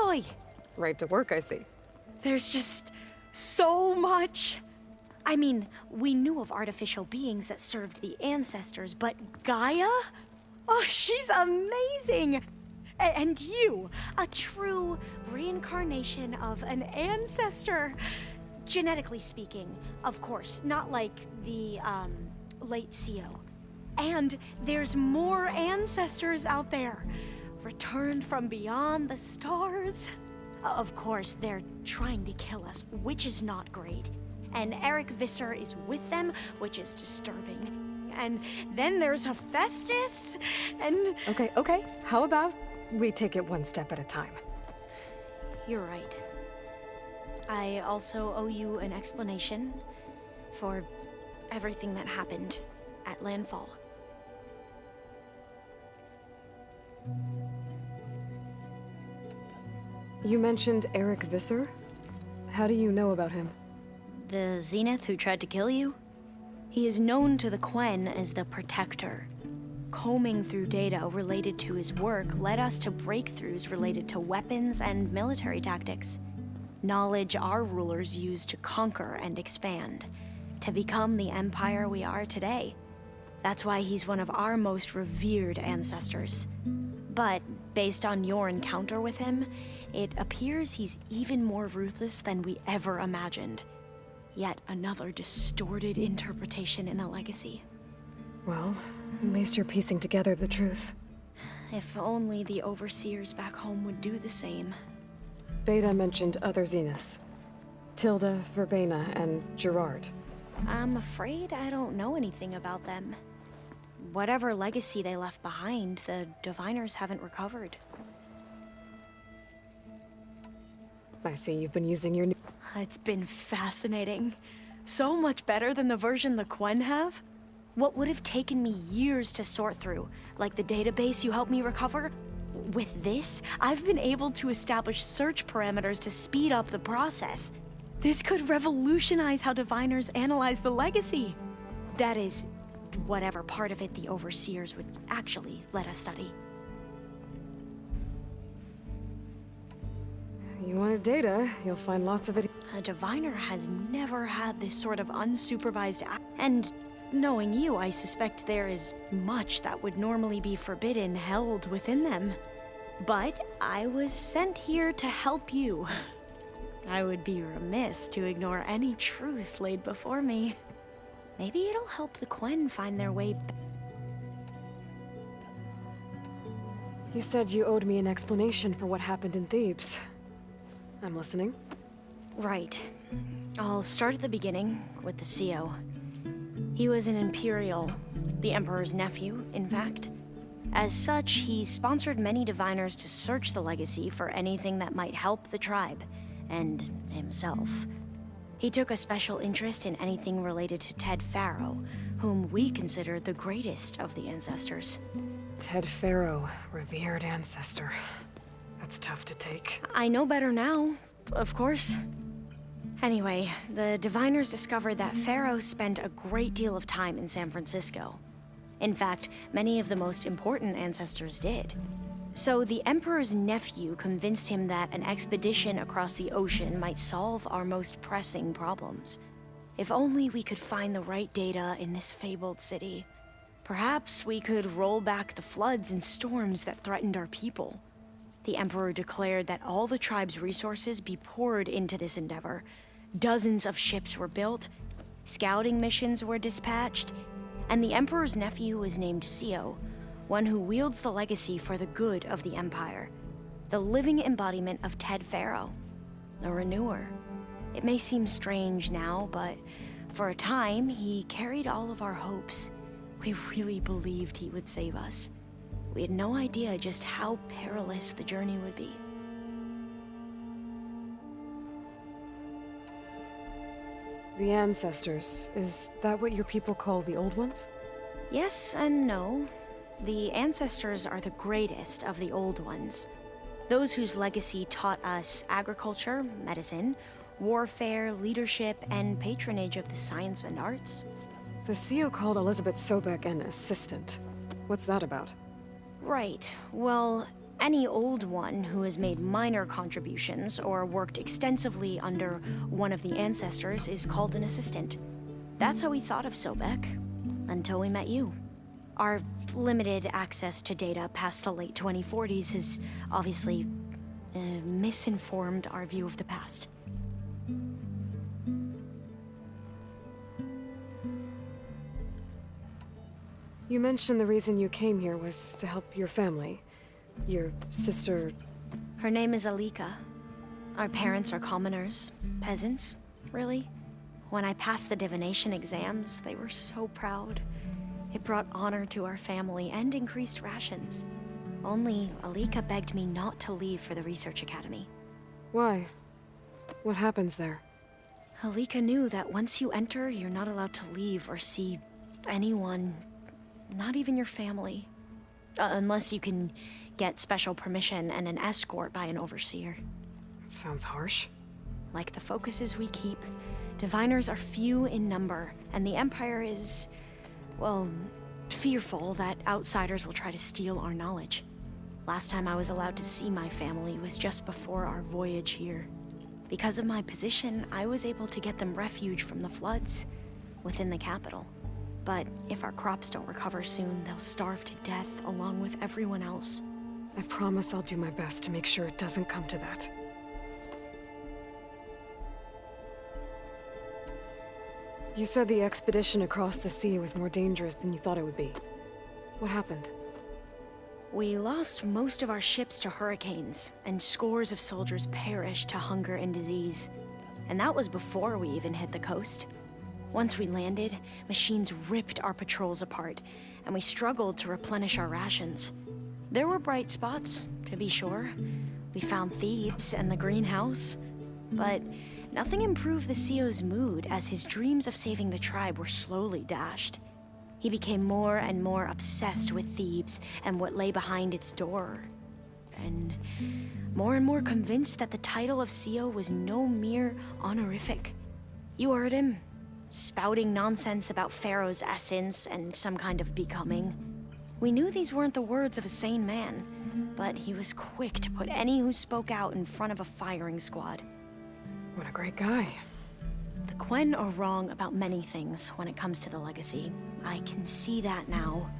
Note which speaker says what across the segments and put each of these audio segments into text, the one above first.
Speaker 1: Aloy!
Speaker 2: Right to work, I see.
Speaker 1: There's just so much. I mean, we knew of artificial beings that served the ancestors, but Gaia? Oh, she's amazing! And you, a true reincarnation of an ancestor. Genetically speaking, of course, not like the, late CO. And there's more ancestors out there, returned from beyond the stars. Of course, they're trying to kill us, which is not great. And Eric Visser is with them, which is disturbing. And then there's Hephaestus, and...
Speaker 2: Okay. How about we take it one step at a time?
Speaker 1: You're right. I also owe you an explanation for everything that happened at Landfall.
Speaker 2: You mentioned Eric Visser? How do you know about him?
Speaker 1: The Zenith who tried to kill you? He is known to the Quen as the Protector. Combing through data related to his work led us to breakthroughs related to weapons and military tactics. Knowledge our rulers used to conquer and expand, to become the empire we are today. That's why he's one of our most revered ancestors. But based on your encounter with him, it appears he's even more ruthless than we ever imagined. Yet another distorted interpretation in the legacy.
Speaker 2: Well, at least you're piecing together the truth.
Speaker 1: If only the overseers back home would do the same.
Speaker 2: Beta mentioned other Zeniths. Tilda, Verbena, and Gerard.
Speaker 1: I'm afraid I don't know anything about them. Whatever legacy they left behind, the Diviners haven't recovered.
Speaker 2: I see you've been using your new...
Speaker 1: It's been fascinating. So much better than the version the Quen have. What would have taken me years to sort through, like the database you helped me recover, with this, I've been able to establish search parameters to speed up the process. This could revolutionize how Diviners analyze the legacy. That is, whatever part of it the Overseers would actually let us study.
Speaker 2: You wanted data, you'll find lots of it.
Speaker 1: A Diviner has never had this sort of unsupervised and knowing you, I suspect there is much that would normally be forbidden held within them. But I was sent here to help you. I would be remiss to ignore any truth laid before me. Maybe it'll help the Quen find their way back.
Speaker 2: You said you owed me an explanation for what happened in Thebes. I'm listening.
Speaker 1: Right. I'll start at the beginning with the CO. He was an Imperial, the Emperor's nephew, in fact. As such, he sponsored many Diviners to search the legacy for anything that might help the tribe, and himself. He took a special interest in anything related to Ted Faro, whom we consider the greatest of the ancestors.
Speaker 2: Ted Faro, revered ancestor. That's tough to take.
Speaker 1: I know better now, of course. Anyway, the Diviners discovered that Faro spent a great deal of time in San Francisco. In fact, many of the most important ancestors did. So the Emperor's nephew convinced him that an expedition across the ocean might solve our most pressing problems. If only we could find the right data in this fabled city. Perhaps we could roll back the floods and storms that threatened our people. The Emperor declared that all the tribe's resources be poured into this endeavor. Dozens of ships were built, scouting missions were dispatched, and the Emperor's nephew was named CO, one who wields the legacy for the good of the Empire. The living embodiment of Ted Faro, the Renewer. It may seem strange now, but for a time, he carried all of our hopes. We really believed he would save us. We had no idea just how perilous the journey would be.
Speaker 2: The ancestors, is that what your people call the old ones?
Speaker 1: Yes and no. The ancestors are the greatest of the old ones. Those whose legacy taught us agriculture, medicine, warfare, leadership, and patronage of the science and arts.
Speaker 2: The CO called Elizabeth Sobek an assistant. What's that about?
Speaker 1: Right. Well, Any old one who has made minor contributions or worked extensively under one of the ancestors is called an assistant. That's how we thought of Sobek, until we met you. Our limited access to data past the late 2040s has obviously misinformed our view of the past.
Speaker 2: You mentioned the reason you came here was to help your family. Your sister...
Speaker 1: Her name is Alika. Our parents are commoners, peasants, really. When I passed the divination exams, they were so proud. It brought honor to our family and increased rations. Only Alika begged me not to leave for the research academy.
Speaker 2: Why? What happens there?
Speaker 1: Alika knew that once you enter, you're not allowed to leave or see anyone, not even your family. Unless you can get special permission and an escort by an overseer.
Speaker 2: It sounds harsh.
Speaker 1: Like the focuses we keep, diviners are few in number, and the Empire is, well, fearful that outsiders will try to steal our knowledge. Last time I was allowed to see my family was just before our voyage here. Because of my position, I was able to get them refuge from the floods within the capital. But if our crops don't recover soon, they'll starve to death along with everyone else.
Speaker 2: I promise I'll do my best to make sure it doesn't come to that. You said the expedition across the sea was more dangerous than you thought it would be. What happened?
Speaker 1: We lost most of our ships to hurricanes, and scores of soldiers perished to hunger and disease. And that was before we even hit the coast. Once we landed, machines ripped our patrols apart, and we struggled to replenish our rations. There were bright spots, to be sure. We found Thebes and the greenhouse, but nothing improved the CEO's mood as his dreams of saving the tribe were slowly dashed. He became more and more obsessed with Thebes and what lay behind its door, and more convinced that the title of CEO was no mere honorific. You heard him, spouting nonsense about Pharaoh's essence and some kind of becoming. We knew these weren't the words of a sane man, but he was quick to put any who spoke out in front of a firing squad.
Speaker 2: What a great guy.
Speaker 1: The Quen are wrong about many things when it comes to the legacy. I can see that now.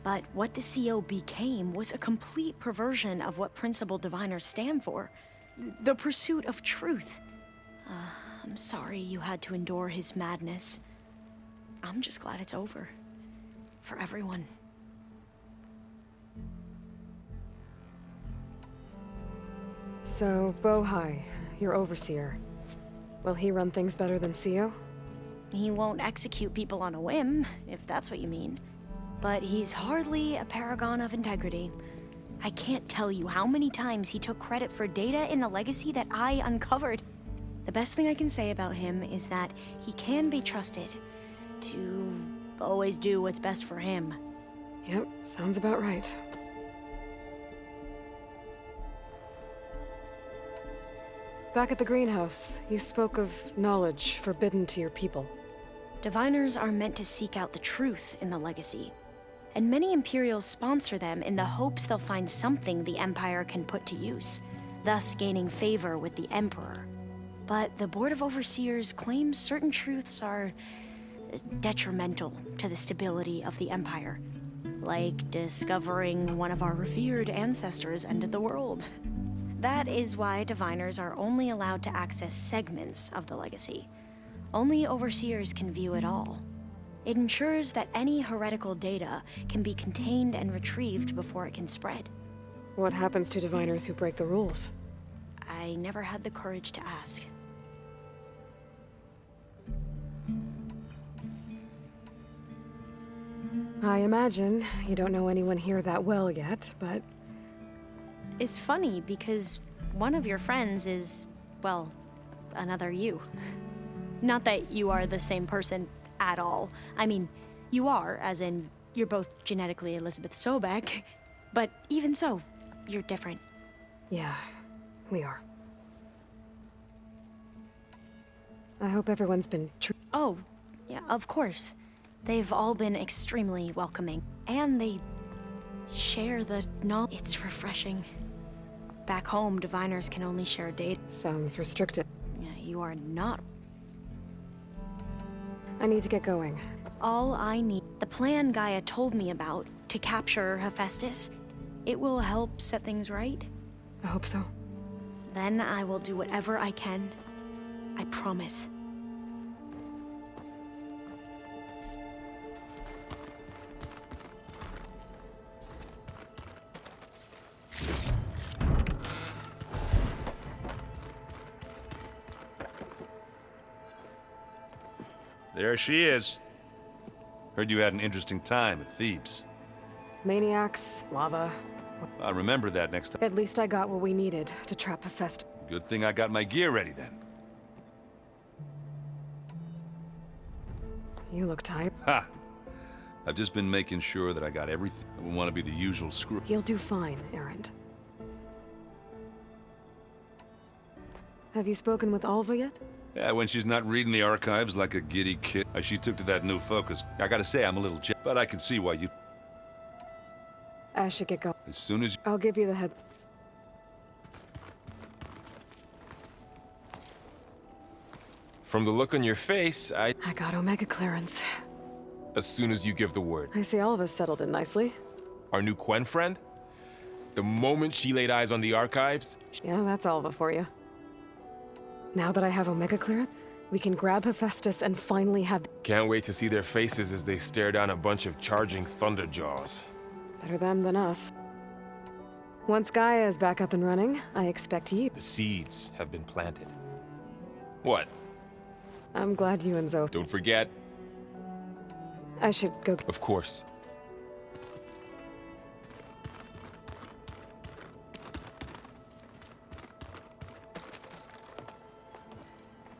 Speaker 1: But what the CO became was a complete perversion of what principled diviners stand for. The pursuit of truth. I'm sorry you had to endure his madness. I'm just glad it's over. For everyone.
Speaker 2: So, Bohai, your overseer. Will he run things better than CEO?
Speaker 1: He won't execute people on a whim, if that's what you mean. But he's hardly a paragon of integrity. I can't tell you how many times he took credit for data in the legacy that I uncovered. The best thing I can say about him is that he can be trusted to always do what's best for him.
Speaker 2: Yep, sounds about right. Back at the greenhouse, you spoke of knowledge forbidden to your people.
Speaker 1: Diviners are meant to seek out the truth in the legacy, and many Imperials sponsor them in the hopes they'll find something the Empire can put to use, thus gaining favor with the Emperor. But the Board of Overseers claims certain truths are detrimental to the stability of the Empire, like discovering one of our revered ancestors ended the world. That is why diviners are only allowed to access segments of the legacy. Only overseers can view it all. It ensures that any heretical data can be contained and retrieved before it can spread.
Speaker 2: What happens to diviners who break the rules?
Speaker 1: I never had the courage to ask.
Speaker 2: I imagine you don't know anyone here that well yet, but...
Speaker 1: It's funny because one of your friends is, well, another you. Not that you are the same person at all. I mean, you are, as in, you're both genetically Elizabeth Sobek, but even so, you're different.
Speaker 2: Yeah, we are. I hope everyone's been
Speaker 1: Oh, yeah, of course. They've all been extremely welcoming, and they share the knowledge. It's refreshing. Back home, diviners can only share data.
Speaker 2: Sounds restricted.
Speaker 1: Yeah, you are not.
Speaker 2: I need to get going.
Speaker 1: All I need. The plan Gaia told me about to capture Hephaestus, it will help set things right.
Speaker 2: I hope so.
Speaker 1: Then I will do whatever I can. I promise.
Speaker 3: There she is. Heard you had an interesting time at Thebes.
Speaker 2: Maniacs, lava.
Speaker 3: I'll remember that next time.
Speaker 2: At least I got what we needed to trap Hephaestus.
Speaker 3: Good thing I got my gear ready then.
Speaker 2: You look tired.
Speaker 3: Ha! I've just been making sure that I got everything. I wouldn't want to be the usual screw.
Speaker 2: You'll do fine, Errand. Have you spoken with Alva yet?
Speaker 3: Yeah, when she's not reading the archives like a giddy kid. She took to that new focus. I gotta say, I'm a little but I can see why you...
Speaker 2: I should get going.
Speaker 3: As soon as...
Speaker 2: I'll give you the head.
Speaker 4: From the look on your face,
Speaker 2: I got Omega clearance.
Speaker 4: As soon as you give the word.
Speaker 2: I see Alva's settled in nicely.
Speaker 4: Our new Quen friend? The moment she laid eyes on the archives...
Speaker 2: Yeah, that's Alva for you. Now that I have Omega clearance, we can grab Hephaestus and finally have...
Speaker 4: Can't wait to see their faces as they stare down a bunch of charging Thunderjaws.
Speaker 2: Better them than us. Once Gaia is back up and running, I expect you...
Speaker 4: The seeds have been planted. What?
Speaker 2: I'm glad you and Zoe...
Speaker 4: Don't forget.
Speaker 2: I should go...
Speaker 4: Of course.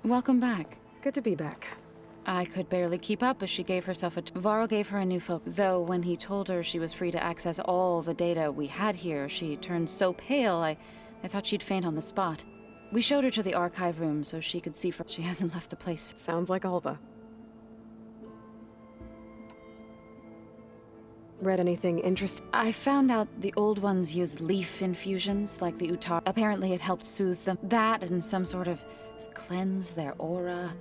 Speaker 5: Welcome back.
Speaker 2: Good to be back.
Speaker 5: I could barely keep up as she gave herself a... Varl gave her a new focus. Though when he told her she was free to access all the data we had here, she turned so pale, I thought she'd faint on the spot. We showed her to the archive room so she could see for... She hasn't left the place.
Speaker 2: Sounds like Alva. Read anything interesting?
Speaker 5: I found out the old ones used leaf infusions, like the Utar. Apparently it helped soothe them. That and some sort of cleanse their aura.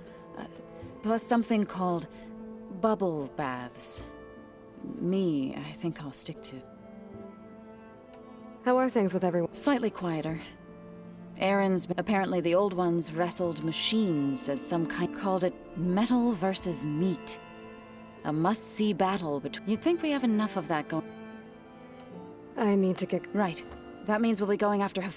Speaker 5: Plus something called bubble baths. I think I'll stick to.
Speaker 2: How are things with everyone?
Speaker 5: Slightly quieter. Aaron's... Apparently the old ones wrestled machines as some kind... Called it metal versus meat. A must-see battle between... You'd think we have enough of that going...
Speaker 2: I need to get...
Speaker 5: Right. That means we'll be going after her...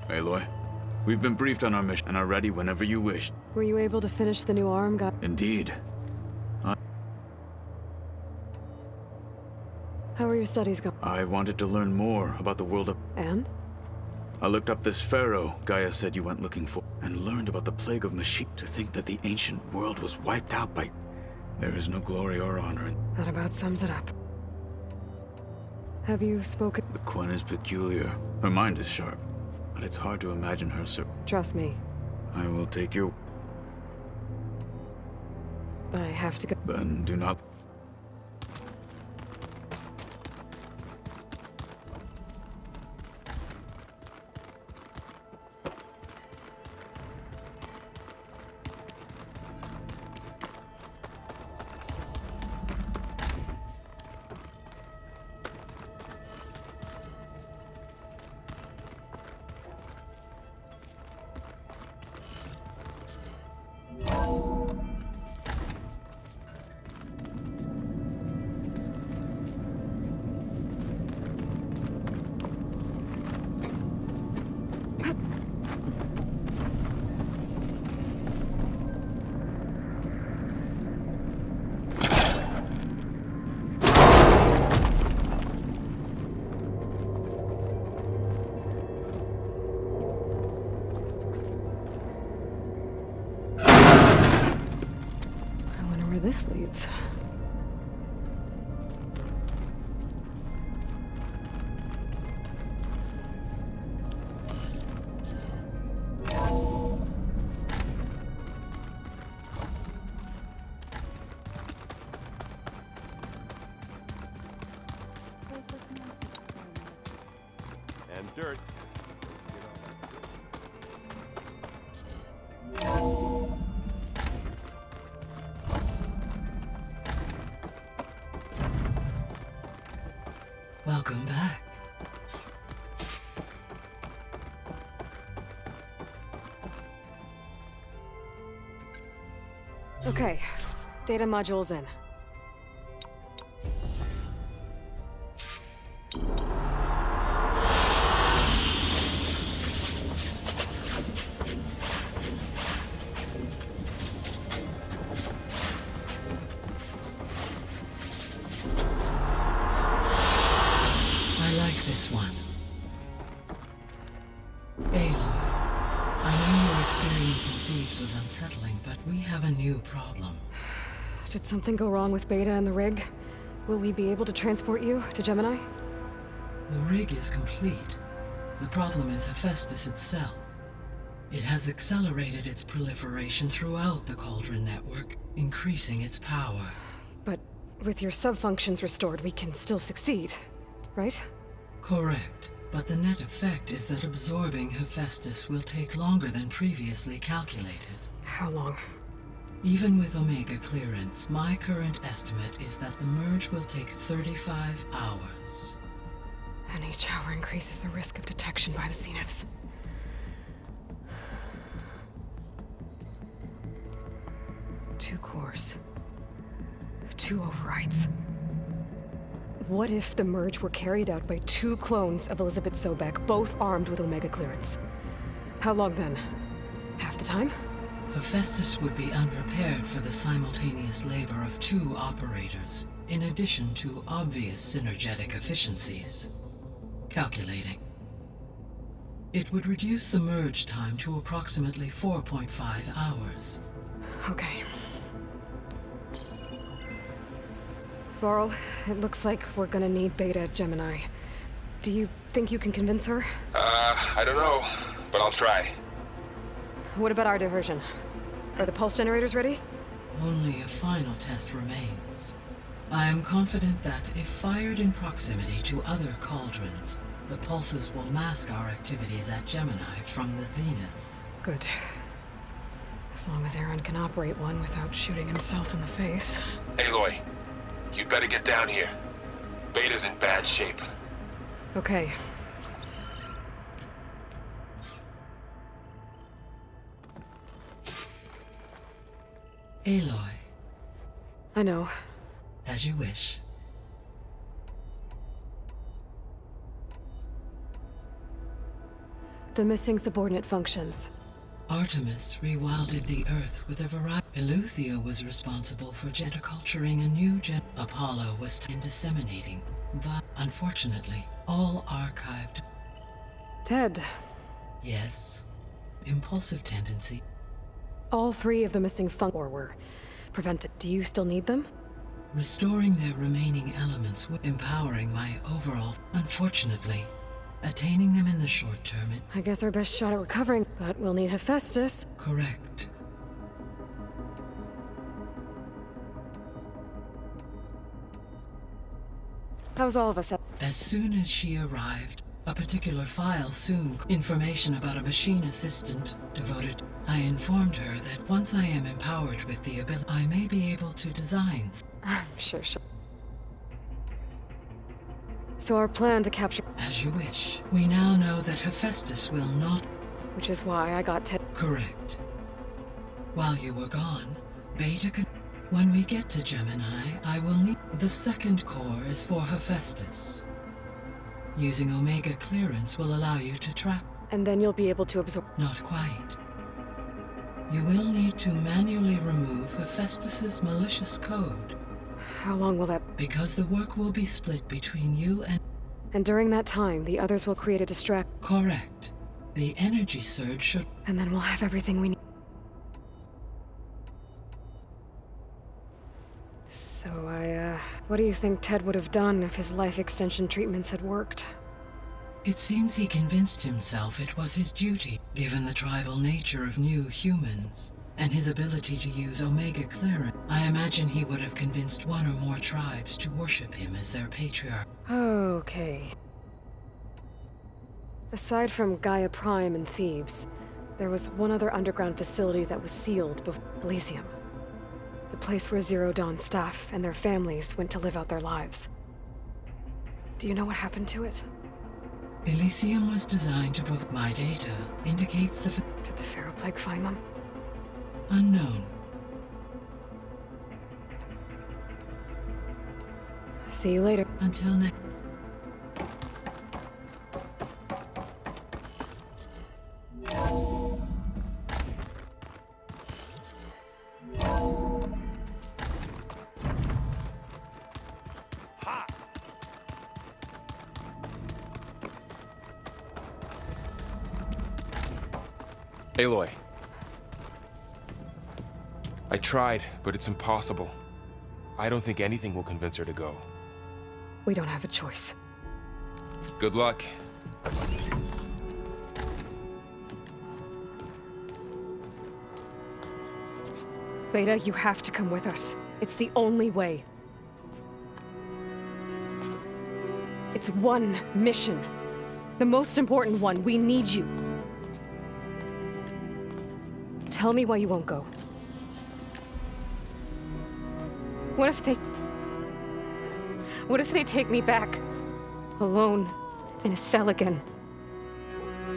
Speaker 6: Aloy, we've been briefed on our mission and are ready whenever you wish.
Speaker 2: Were you able to finish the new arm, guy?
Speaker 6: Indeed.
Speaker 2: How are your studies going?
Speaker 6: I wanted to learn more about the world of...
Speaker 2: And?
Speaker 6: I looked up this pharaoh Gaia said you went looking for, and learned about the plague of machine. To think that the ancient world was wiped out by... There is no glory or honor in...
Speaker 2: That about sums it up. Have you spoken?
Speaker 6: The Quen is peculiar. Her mind is sharp, but it's hard to imagine her
Speaker 2: Trust me.
Speaker 6: I will take your...
Speaker 2: I have to go.
Speaker 6: Then do not...
Speaker 2: This leads.
Speaker 4: And dirt.
Speaker 7: Welcome back.
Speaker 2: Okay, data module's in.
Speaker 7: I like this one. Aloy, I know your experience in Thieves was unsettling, but we have a new problem.
Speaker 2: Did something go wrong with Beta and the rig? Will we be able to transport you to Gemini?
Speaker 7: The rig is complete. The problem is Hephaestus itself. It has accelerated its proliferation throughout the Cauldron network, increasing its power.
Speaker 2: But with your sub-functions restored, we can still succeed, right?
Speaker 7: Correct. But the net effect is that absorbing Hephaestus will take longer than previously calculated.
Speaker 2: How long?
Speaker 7: Even with Omega clearance, my current estimate is that the merge will take 35 hours.
Speaker 2: And each hour increases the risk of detection by the Zeniths. Two cores. Two overrides. What if the merge were carried out by two clones of Elizabeth Sobek, both armed with Omega clearance? How long then? Half the time?
Speaker 7: Hephaestus would be unprepared for the simultaneous labor of two operators, in addition to obvious synergetic efficiencies. Calculating. It would reduce the merge time to approximately 4.5 hours.
Speaker 2: Okay. Varl, it looks like we're gonna need Beta at Gemini. Do you think you can convince her?
Speaker 4: I don't know, but I'll try.
Speaker 2: What about our diversion? Are the pulse generators ready?
Speaker 7: Only a final test remains. I am confident that if fired in proximity to other cauldrons, the pulses will mask our activities at Gemini from the zeniths.
Speaker 2: Good. As long as Aaron can operate one without shooting himself in the face.
Speaker 4: Aloy, you better get down here. Beta's in bad shape.
Speaker 2: Okay.
Speaker 7: Aloy,
Speaker 2: I know.
Speaker 7: as you wish.
Speaker 2: The missing subordinate functions.
Speaker 7: Artemis rewilded the Earth with a variety. Eleuthia was responsible for culturing a new Apollo was in disseminating, but unfortunately, all archived.
Speaker 2: Ted,
Speaker 7: Yes, impulsive tendency.
Speaker 2: all three of the missing were prevented. Do you still need them?
Speaker 7: Restoring their remaining elements, empowering my overall. Unfortunately, attaining them in the short term is
Speaker 2: I guess our best shot at recovering, but we'll need Hephaestus.
Speaker 7: correct.
Speaker 2: How's all of us at?
Speaker 7: As soon as she arrived, a particular file soon information about a machine assistant devoted. I informed her that once I am empowered with the ability, I may be able to design.
Speaker 2: Sure. So our plan to capture...
Speaker 7: As you wish. We now know that Hephaestus will not.
Speaker 2: Which is why I got Ted...
Speaker 7: Correct. While you were gone, Beta could. When we get to Gemini, I will need. The second core is for Hephaestus. Using Omega clearance will allow you to track.
Speaker 2: And then you'll be able to absorb...
Speaker 7: Not quite. You will need to manually remove Hephaestus's malicious code,
Speaker 2: How long will that...
Speaker 7: because the work will be split between you and...
Speaker 2: And during that time, the others will create a distract...
Speaker 7: Correct. The energy surge should...
Speaker 2: And then we'll have everything we need. So what do you think Ted would have done if his life extension treatments had worked?
Speaker 7: It seems he convinced himself it was his duty, given the tribal nature of new humans, and his ability to use Omega clearance. I imagine he would have convinced one or more tribes to worship him as their patriarch.
Speaker 2: Okay. Aside from Gaia Prime and Thebes, there was one other underground facility that was sealed before Elysium. The place where Zero Dawn staff and their families went to live out their lives. Do you know what happened to it?
Speaker 7: Elysium was designed to provide my data indicates the
Speaker 2: Did the Pharaoh Plague find them?
Speaker 7: unknown.
Speaker 2: See you later.
Speaker 7: Until next.
Speaker 4: Aloy. I tried, but it's impossible. I don't think anything will convince her to go.
Speaker 2: We don't have a choice.
Speaker 4: Good luck.
Speaker 2: Beta, you have to come with us. It's the only way. It's one mission. The most important one. We need you. Tell me why you won't go. What if they take me back? Alone, in a cell again.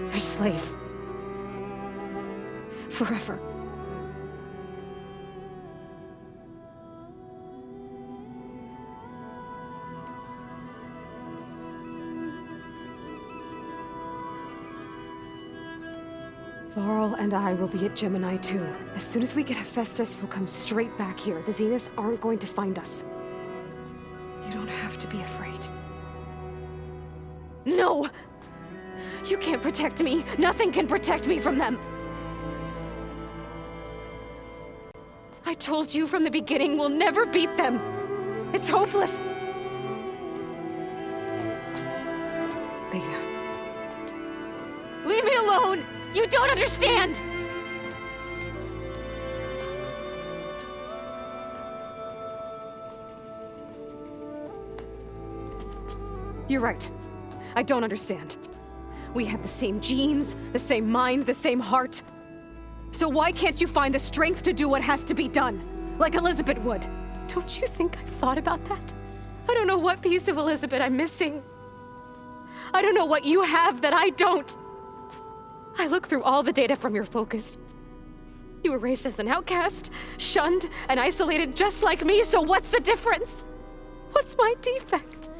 Speaker 2: Their slave. Forever. Varl and I will be at Gemini too. As soon as we get Hephaestus, we'll come straight back here. The Zeniths aren't going to find us. You don't have to be afraid. No! You can't protect me. Nothing can protect me from them. I told you from the beginning we'll never beat them. It's hopeless. Beta. Leave me alone! You don't understand! You're right. I don't understand. We have the same genes, the same mind, the same heart. So why can't you find the strength to do what has to be done? Like Elizabeth would. Don't you think I've thought about that? I don't know what piece of Elizabeth I'm missing. I don't know what you have that I don't. I looked through all the data from your focus. You were raised as an outcast, shunned, and isolated just like me, so what's the difference? What's my defect?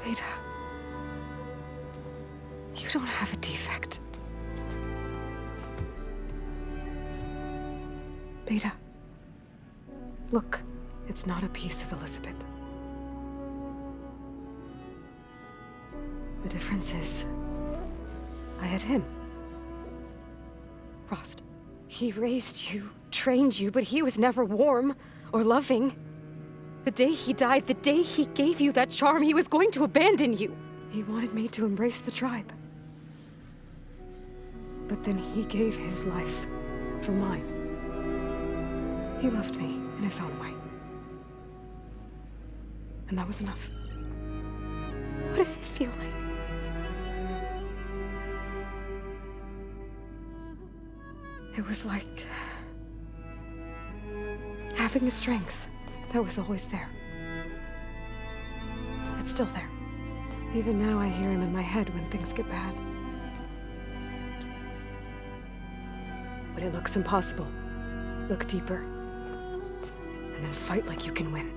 Speaker 2: Beta, you don't have a defect. Beta, look, it's not a piece of Elizabeth. The difference is, I had him. Frost. He raised you, trained you, but he was never warm or loving. The day he died, the day he gave you that charm, he was going to abandon you. He wanted me to embrace the tribe. But then he gave his life for mine. He loved me in his own way. And that was enough. What did it feel like? It was like having a strength that was always there. It's still there. Even now I hear him in my head when things get bad. When it looks impossible, look deeper. And then fight like you can win.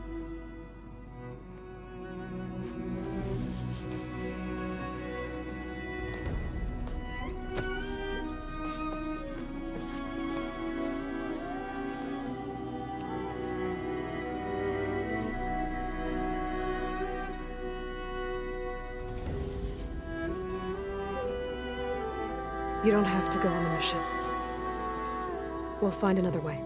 Speaker 2: You don't have to go on the mission. We'll find another way.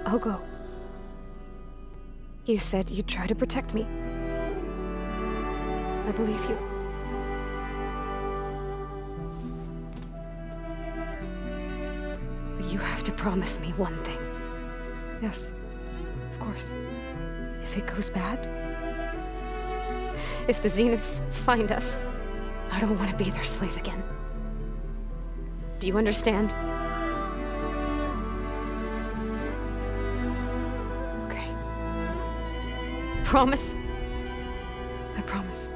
Speaker 2: I'll go. You said you'd try to protect me. I believe you. But you have to promise me one thing. Yes, of course. If it goes bad, if the Zeniths find us, I don't want to be their slave again. Do you understand? Okay. Promise? I promise.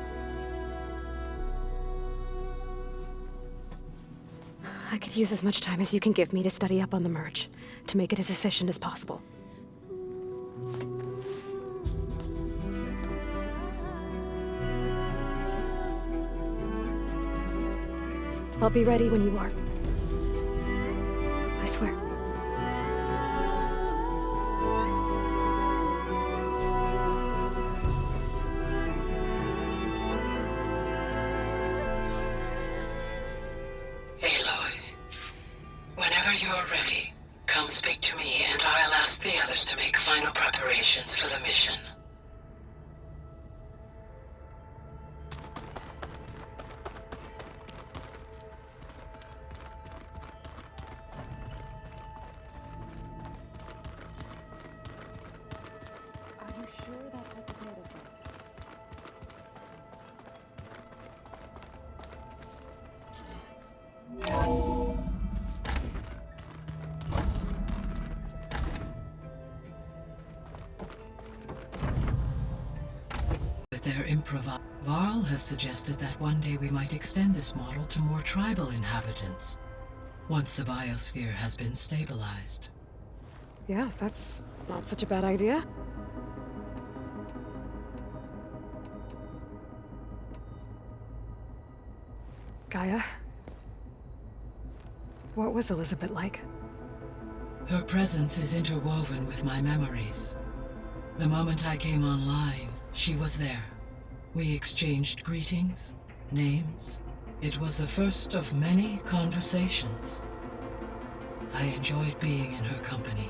Speaker 2: I could use as much time as you can give me to study up on the merge, to make it as efficient as possible. I'll be ready when you are. I swear.
Speaker 7: Aloy, whenever you're ready, come speak to me and I'll ask the others to make final preparations for the mission. With their Varl has suggested that one day we might extend this model to more tribal inhabitants, once the biosphere has been stabilized.
Speaker 2: Yeah, that's not such a bad idea. Gaia? What was Elizabeth like?
Speaker 7: Her presence is interwoven with my memories. The moment I came online, she was there. We exchanged greetings, names. It was the first of many conversations. I enjoyed being in her company,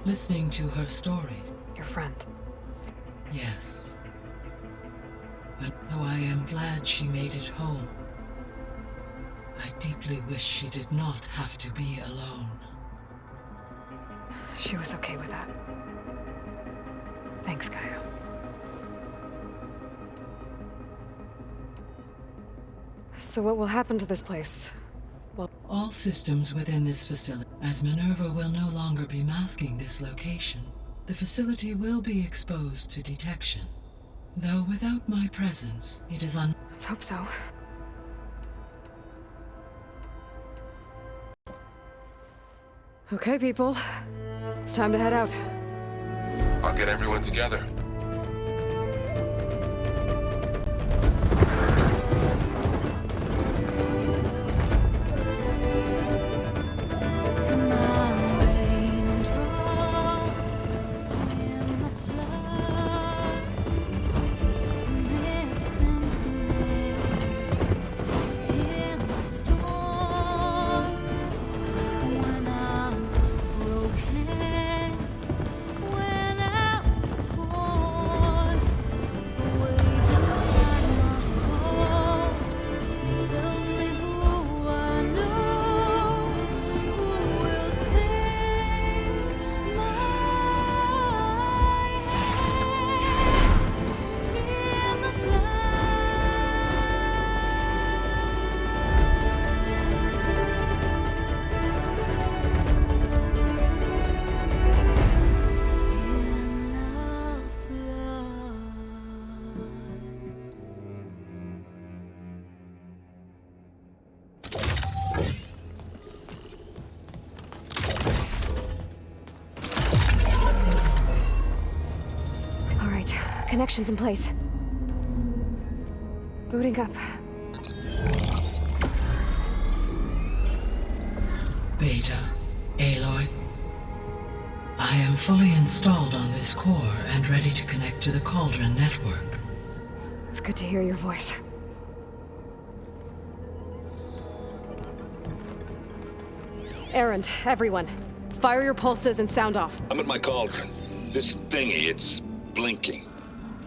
Speaker 7: listening to her stories.
Speaker 2: Your friend.
Speaker 7: Yes. But though I am glad she made it home, I deeply wish she did not have to be alone.
Speaker 2: She was okay with that. Thanks, Gaia. So what will happen to this place? Well,
Speaker 7: All systems within this facility, as Minerva will no longer be masking this location, the facility will be exposed to detection. Though without my presence, it is
Speaker 2: let's hope so. Okay, people. It's time to head out.
Speaker 4: I'll get everyone together.
Speaker 2: Connections in place. Booting up.
Speaker 7: Beta, Aloy. I am fully installed on this core and ready to connect to the Cauldron network.
Speaker 2: It's Good to hear your voice. Errand, everyone. Fire your pulses and sound off.
Speaker 3: I'm at my cauldron. This thingy, it's blinking.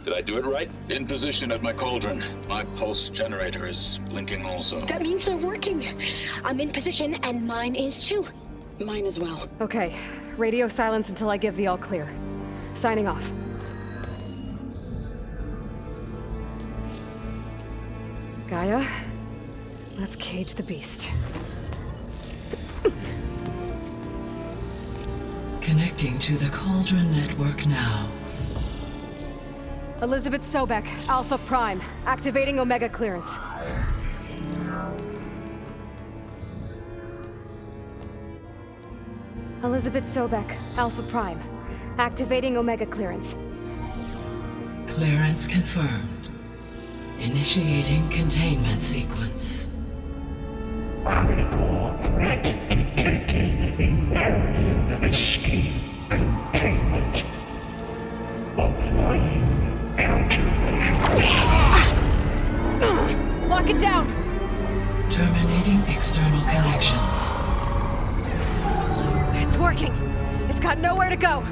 Speaker 3: Did I do it right?
Speaker 6: In position at my cauldron. My pulse generator is blinking also.
Speaker 8: That means they're working. I'm in position, and mine is too. Mine as well.
Speaker 2: Okay. Radio silence until I give the all clear. Signing off. Gaia, let's cage the beast.
Speaker 7: Connecting to the Cauldron network now.
Speaker 2: Elizabeth Sobek, Alpha Prime, activating Omega clearance. Elizabeth Sobek, Alpha Prime, activating Omega clearance.
Speaker 7: Clearance confirmed. Initiating containment sequence.
Speaker 9: Critical threat detected in Meridian escape containment. Applying countermeasures.
Speaker 2: Lock it down!
Speaker 7: Terminating external connections.
Speaker 2: It's working. It's got nowhere to go.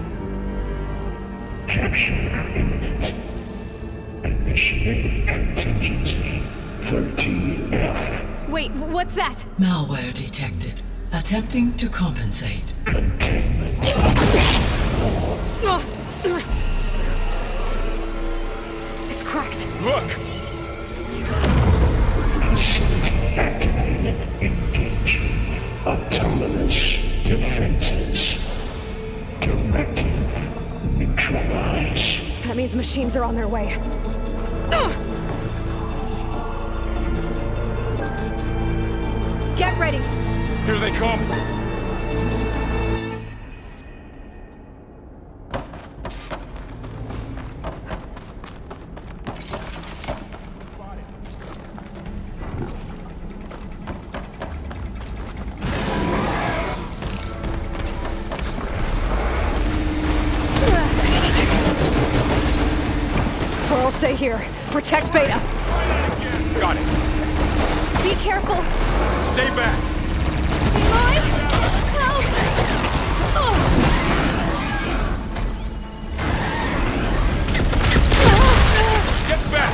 Speaker 9: Capture imminent. Initiating contingency 13F.
Speaker 2: Wait, what's that?
Speaker 7: Malware detected. Attempting to compensate.
Speaker 9: Containment.
Speaker 2: It's cracked.
Speaker 4: Look!
Speaker 9: Facility activated. Engaging autonomous defenses. Directive neutralize.
Speaker 2: That means machines are on their way. Get ready!
Speaker 4: Here they come!
Speaker 2: Pearl, stay here. Protect Beta.
Speaker 4: Got it.
Speaker 2: Be careful.
Speaker 4: Stay back.
Speaker 2: Aloy! Help!
Speaker 4: Get back!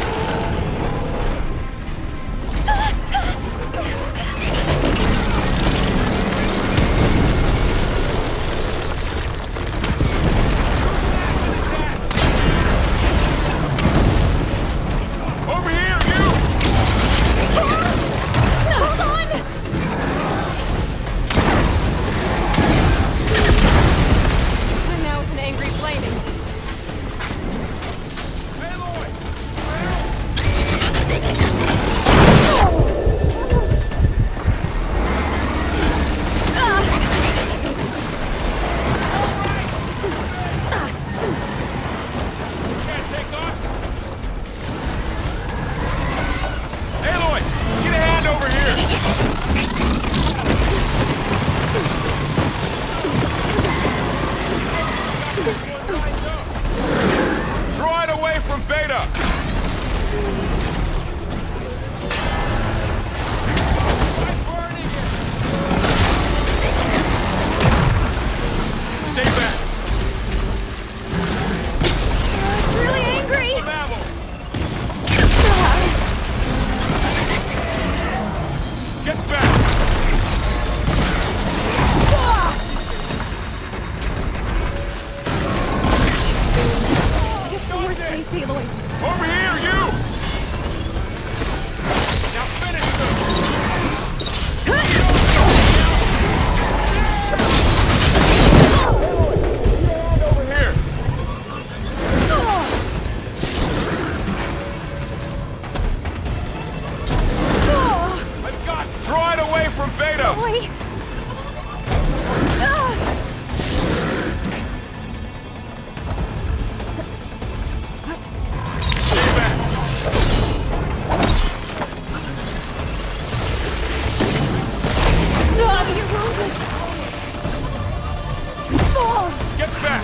Speaker 4: Over here, you!
Speaker 2: Hold on! And now it's an angry flaming.
Speaker 4: Can't take off. Aloy, get a hand over here. Draw it away from Beta. Stay back.
Speaker 2: It's really angry!
Speaker 4: Some ammo. Get back.
Speaker 2: We're safe, Aloy.
Speaker 4: Over here, you! Now finish them! Over here! I've got... Draw it away from Beta!
Speaker 2: Wait!
Speaker 4: Stay back! Get back!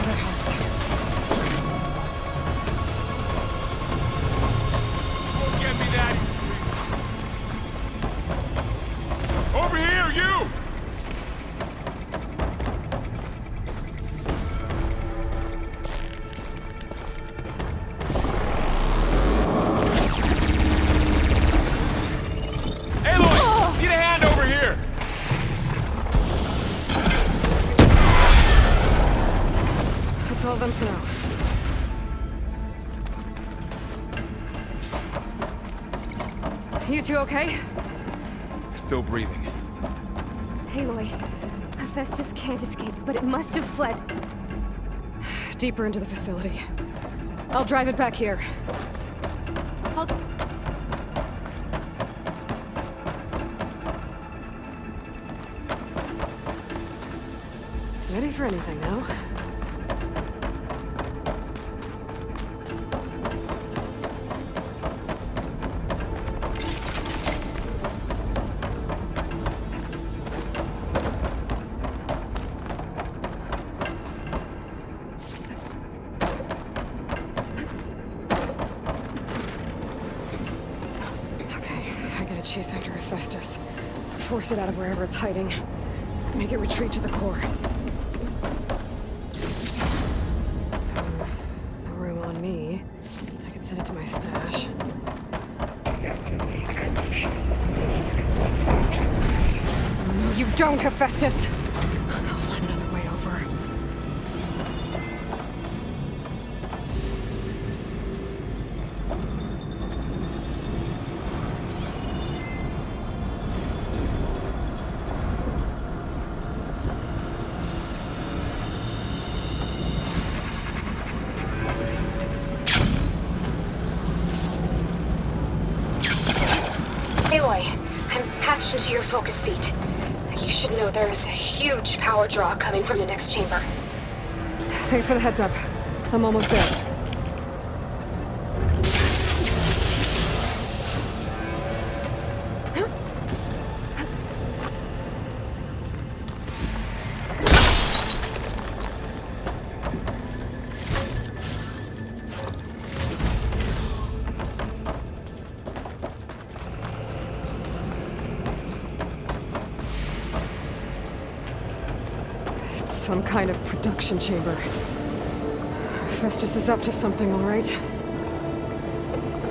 Speaker 2: done for now. You two okay?
Speaker 4: Still breathing.
Speaker 2: Aloy, Hephaestus can't escape, but it must have fled. Deeper into the facility. I'll drive it back here. Ready for anything now? Chase after Hephaestus. Force it out of wherever it's hiding. Make it retreat to the core. No room on me. I can send it to my stash. No, you don't, Hephaestus! I'll find another way over.
Speaker 8: Aloy, I'm patched into your focus feed. You should know there is a huge power draw coming from the next chamber.
Speaker 2: Thanks for the heads up. I'm almost there. Some kind of production chamber. Festus is up to something, all right?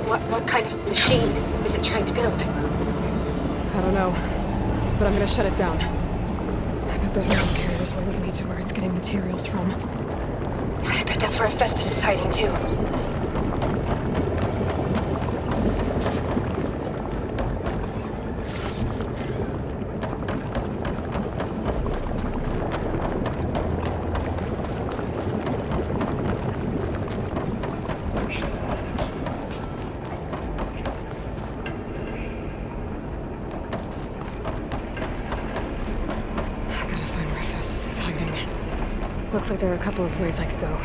Speaker 8: What kind of machine is it trying to build?
Speaker 2: I don't know, but I'm gonna shut it down. I bet those mail carriers will lead me to where it's getting materials from.
Speaker 8: I bet that's where Festus is hiding too.
Speaker 2: Looks like there are a couple of ways I could go.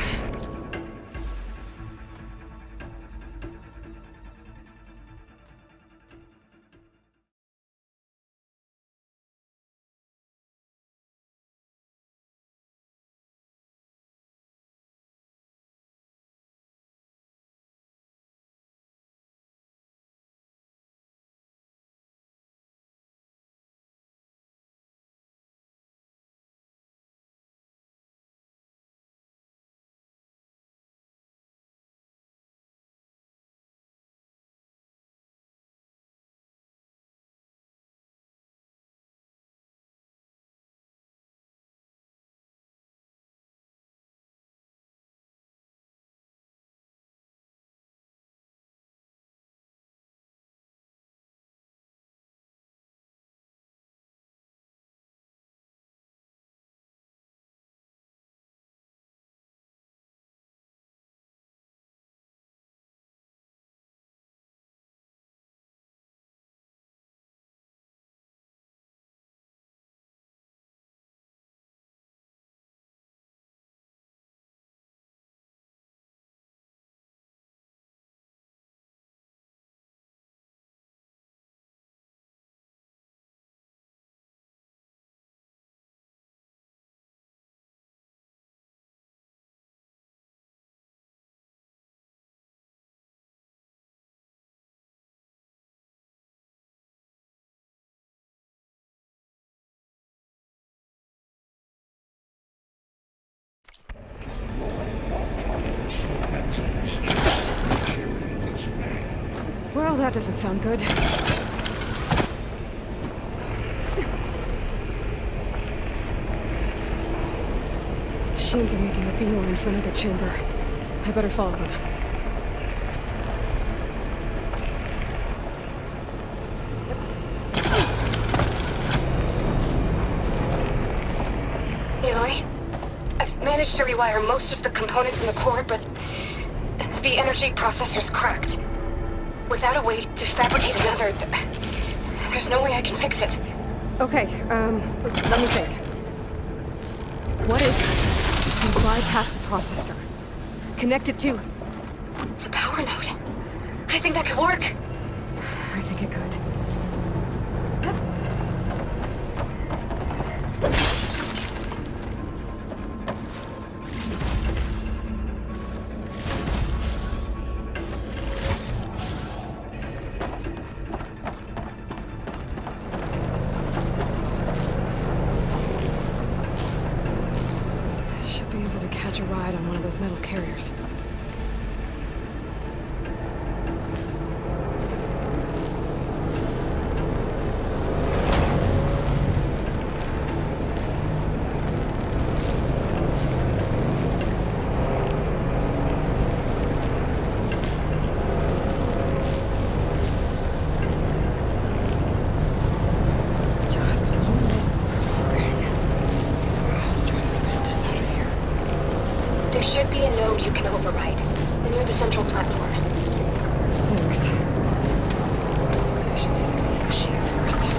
Speaker 2: Well, that doesn't sound good. machines are making a beeline for another chamber. I better follow them.
Speaker 8: Aloy, I've managed to rewire most of the components in the core, but the energy processor's cracked. Without a way to fabricate another, there's no way I can fix it.
Speaker 2: Okay, let me think. What if you bypass the processor? Connect it to...
Speaker 8: The power node. I think that could work.
Speaker 2: I think it could. Catch a ride on one of those metal carriers. Just a little more. Drive the Festus out of here.
Speaker 8: There should be a node you can override, near the central platform.
Speaker 2: Thanks. I should take these machines first.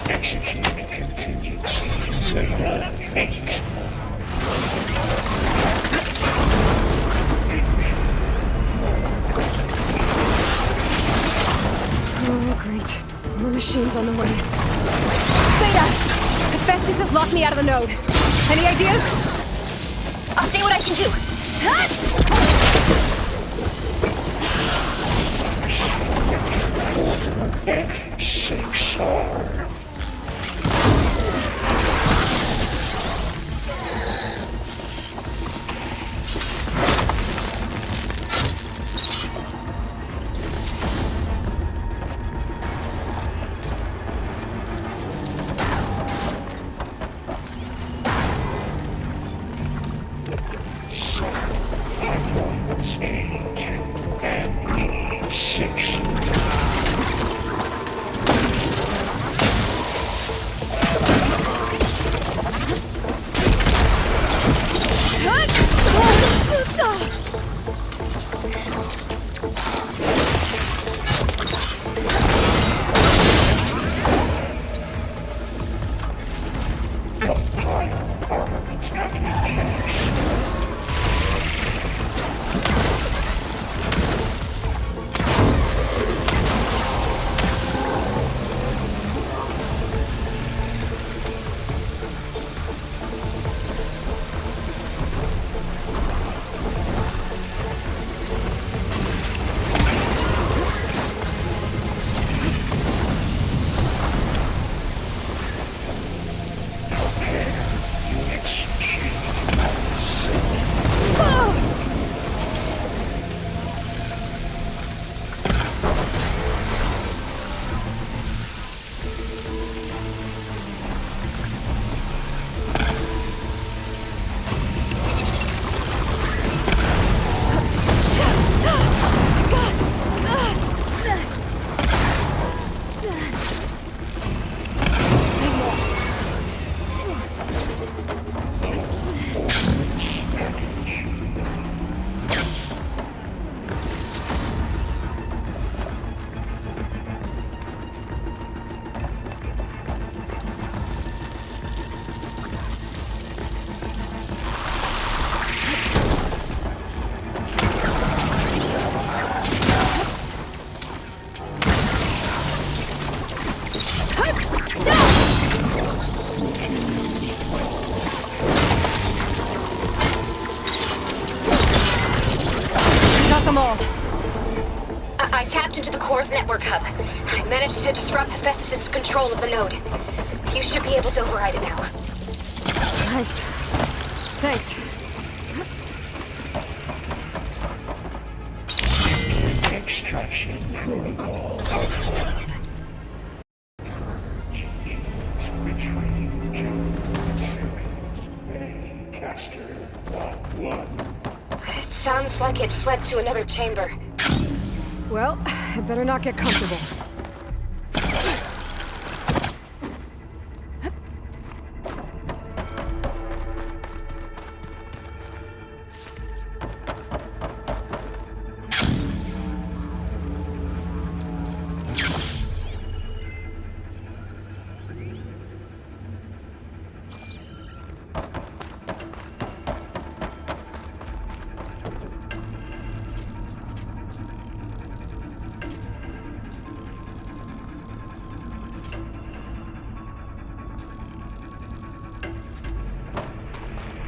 Speaker 9: Executing contingency. Zeta 8.
Speaker 2: Oh, great. More machines on the way. Zeta! Hephaestus has locked me out of the node. Any ideas?
Speaker 8: I'll see what I can do.
Speaker 9: X6R.
Speaker 2: them all.
Speaker 8: I tapped into the core's network hub. I managed to disrupt Hephaestus' control of the node. You should be able to override it now.
Speaker 2: Nice. Thanks.
Speaker 9: Extraction protocol output. Caster 1-1.
Speaker 8: It sounds like it fled to another chamber.
Speaker 2: Well, I better not get comfortable.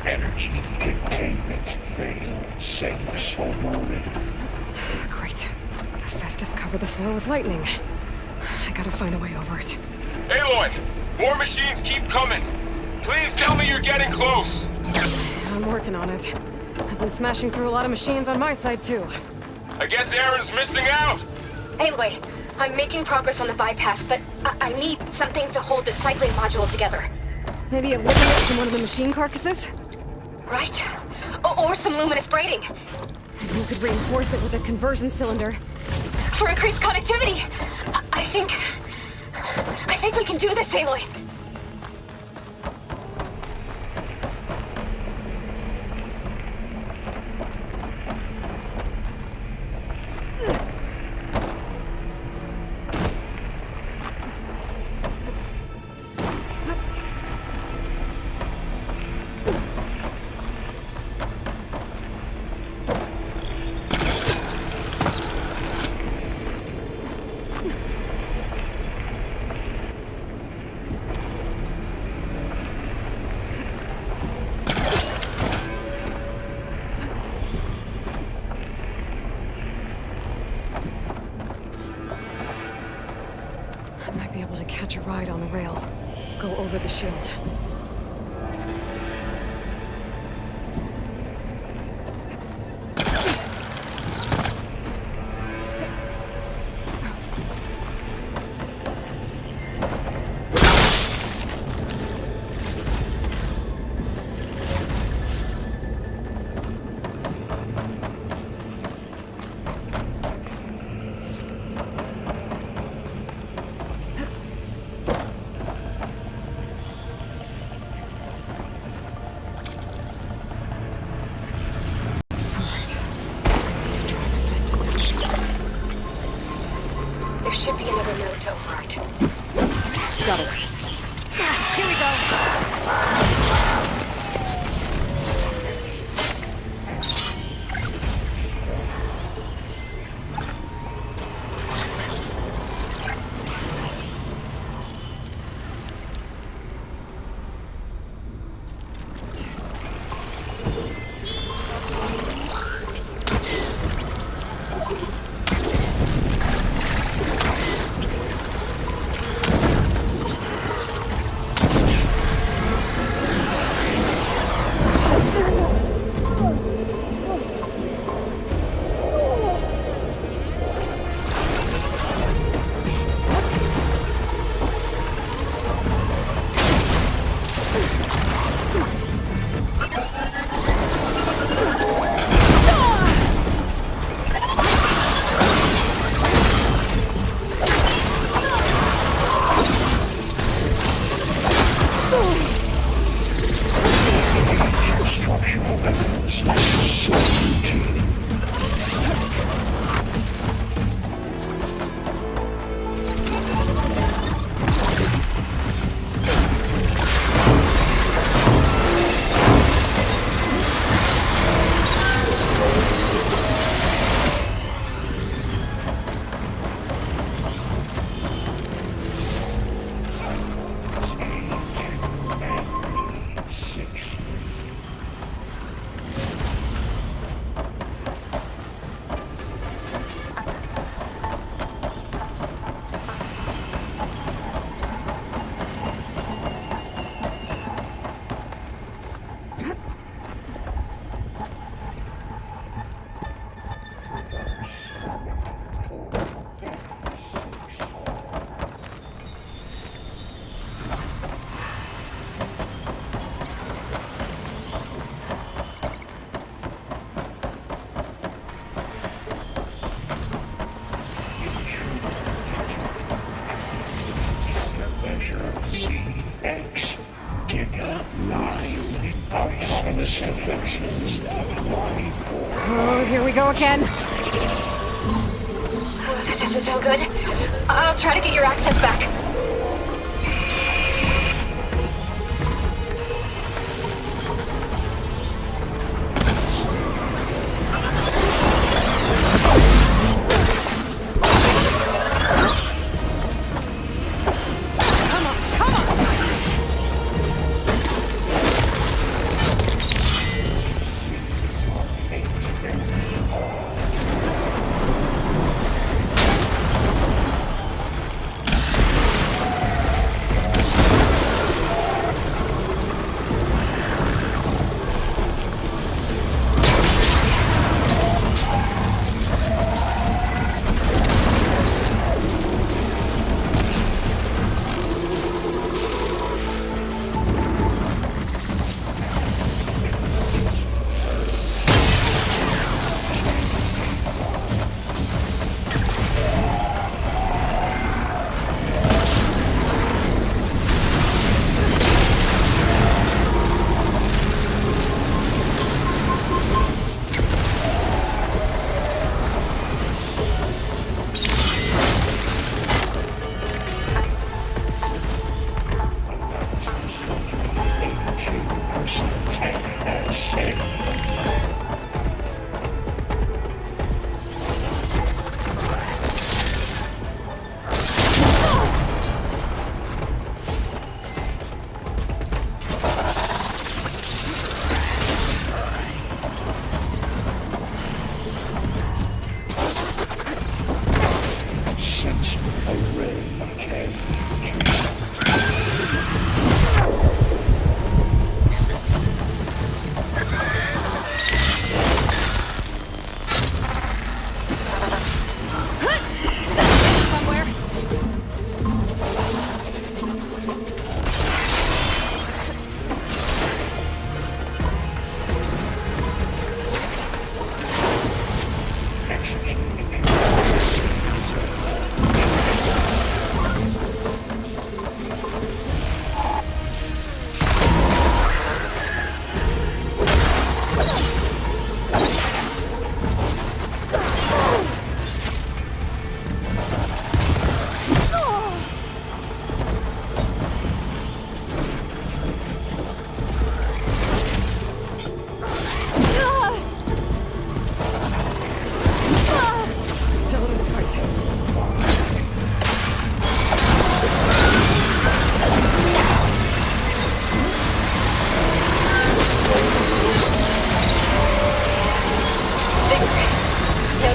Speaker 9: Energy containment failed. Safe for moment.
Speaker 2: Great. Hephaestus covered the floor with lightning. I gotta find a way over it.
Speaker 4: Aloy! More machines keep coming! Please tell me you're getting close!
Speaker 2: I'm working on it. I've been smashing through a lot of machines on my side, too.
Speaker 4: I guess Aaron's missing out!
Speaker 8: Anyway, I'm making progress on the bypass, but I need something to hold the cycling module together.
Speaker 2: Maybe a ligament from one of the machine carcasses?
Speaker 8: Right? Or some luminous braiding.
Speaker 2: And you could reinforce it with a conversion cylinder.
Speaker 8: For increased connectivity! I think we can do this, Aloy.
Speaker 2: Catch a ride on the rail. Go over the shield.
Speaker 8: Should be another node to override.
Speaker 2: Got it. Here we go.
Speaker 9: defenses of my core.
Speaker 2: Oh, here we go again.
Speaker 8: Oh, that doesn't sound good. I'll try to get your access back.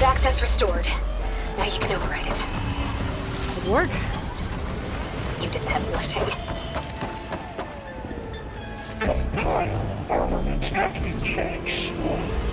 Speaker 8: Access restored. Now you can override it.
Speaker 2: Good work.
Speaker 8: You did the heavy lifting.
Speaker 9: Compile armament acting checks.